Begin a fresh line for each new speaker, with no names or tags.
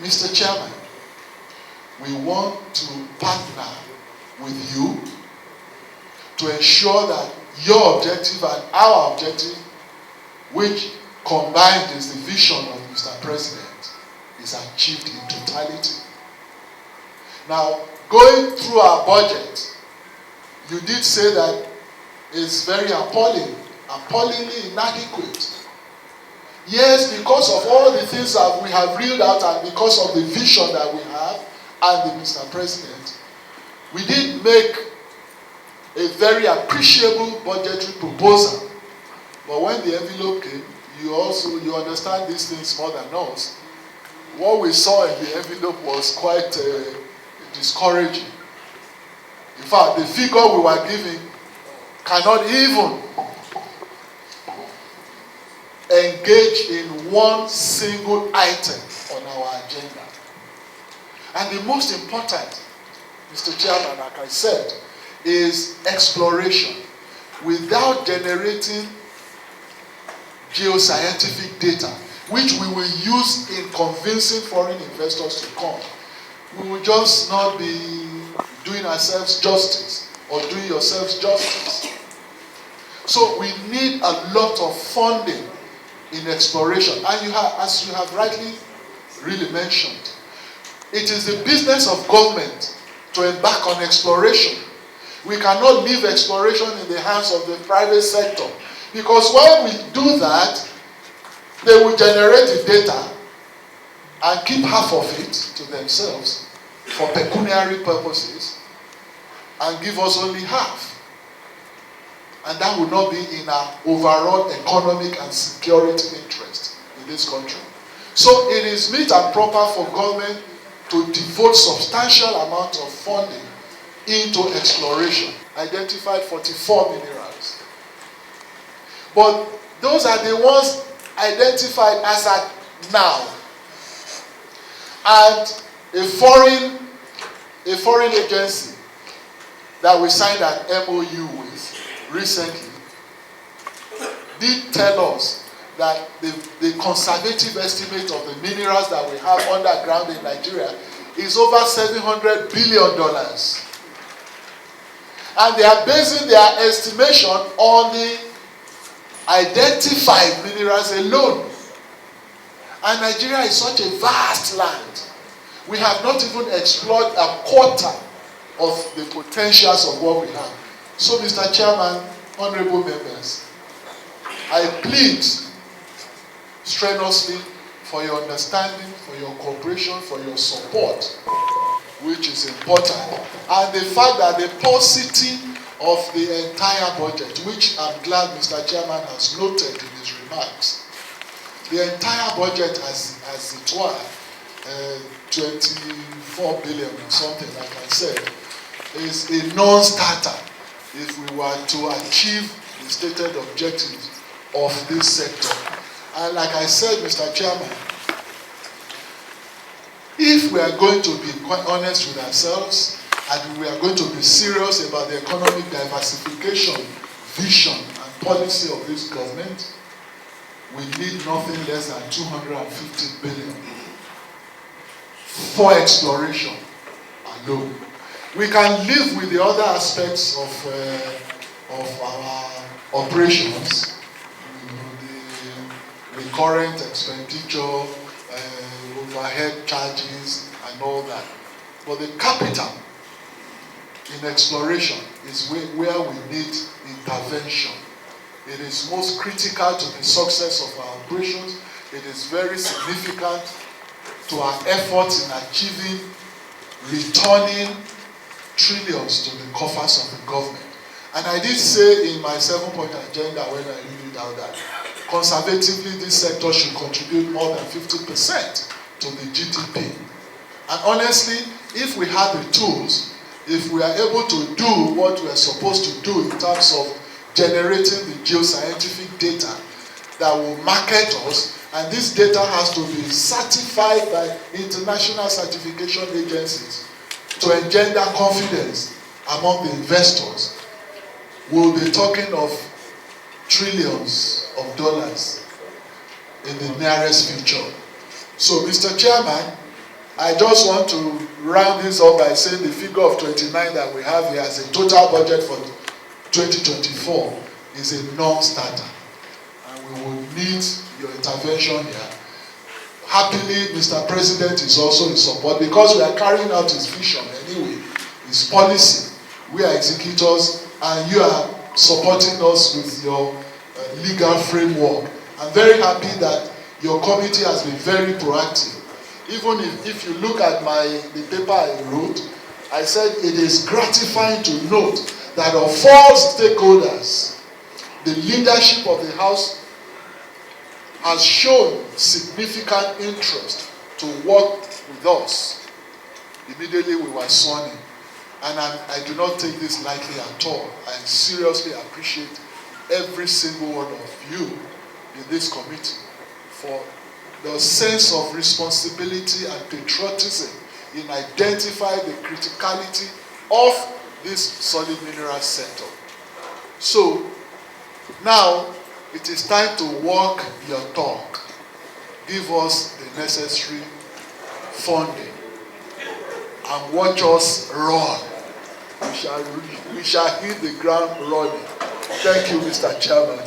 Mr. Chairman, we want to partner with you to ensure that your objective and our objective, which combined is the vision of Mr. President, is achieved in totality. Now, going through our budget, you did say that it's very appallingly inadequate. Yes, because of all the things that we have reeled out and because of the vision that we have and the Mr. President, we did make a very appreciable budgetary proposal. But when the envelope came, you understand these things more than us. What we saw in the envelope was quite discouraging. In fact, the figure we were giving cannot even engage in one single item on our agenda. And the most important, Mr. Chairman, like I said, is exploration. Without generating geoscientific data, which we will use in convincing foreign investors to come, we will just not be doing ourselves justice or doing yourselves justice. So we need a lot of funding in exploration. And as you have rightly really mentioned, it is the business of government to embark on exploration. We cannot leave exploration in the hands of the private sector, because when we do that, they will generate the data and keep half of it to themselves for pecuniary purposes and give us only half. And that would not be in our overall economic and security interest in this country. So it is meet and proper for government to devote substantial amount of funding into exploration. Identified 44 minerals. But those are the ones identified as at now. And a foreign agency that we signed an MOU with recently did tell us that the conservative estimate of the minerals that we have underground in Nigeria is over $700 billion. And they are basing their estimation on the identified minerals alone. And Nigeria is such a vast land. We have not even explored a quarter of the potentials of what we have. So, Mr. Chairman, honorable members, I plead strenuously for your understanding, for your cooperation, for your support, which is important. And the fact that the paucity of the entire budget, which I'm glad Mr. Chairman has noted in his remarks, the entire budget as it were, 24 billion or something, like I said, is a non-starter if we were to achieve the stated objectives of this sector. And like I said, Mr. Chairman, if we are going to be quite honest with ourselves and we are going to be serious about the economic diversification, vision, and policy of this government, we need nothing less than 250 billion for exploration alone. We can live with the other aspects of our operations, the recurrent expenditure, overhead charges, and all that. But the capital in exploration is where we need intervention. It is most critical to the success of our operations. It is very significant to our efforts in achieving, returning trillions to the coffers of the government. And I did say in my 7-point agenda when I read it out that conservatively this sector should contribute more than 50% to the GDP. And honestly, if we have the tools, if we are able to do what we are supposed to do in terms of generating the geoscientific data that will market us, and this data has to be certified by international certification agencies to engender confidence among the investors, we'll be talking of trillions of dollars in the nearest future. So, Mr. Chairman, I just want to round this up by saying the figure of 29 that we have here as a total budget for 2024 is a non-starter. And we will need your intervention here. Happily, Mr. President is also in support because we are carrying out his vision anyway, his policy. We are executors and you are supporting us with your legal framework. I'm very happy that your committee has been very proactive. Even if you look at the paper I wrote, I said it is gratifying to note that of all stakeholders, the leadership of the House has shown significant interest to work with us. Immediately we were sworn in. And I do not take this lightly at all. I seriously appreciate every single one of you in this committee for the sense of responsibility and patriotism in identifying the criticality of this solid mineral sector. So now it is time to walk your talk. Give us the necessary funding and watch us run. We shall hit the ground running. Thank you, Mr. Chairman.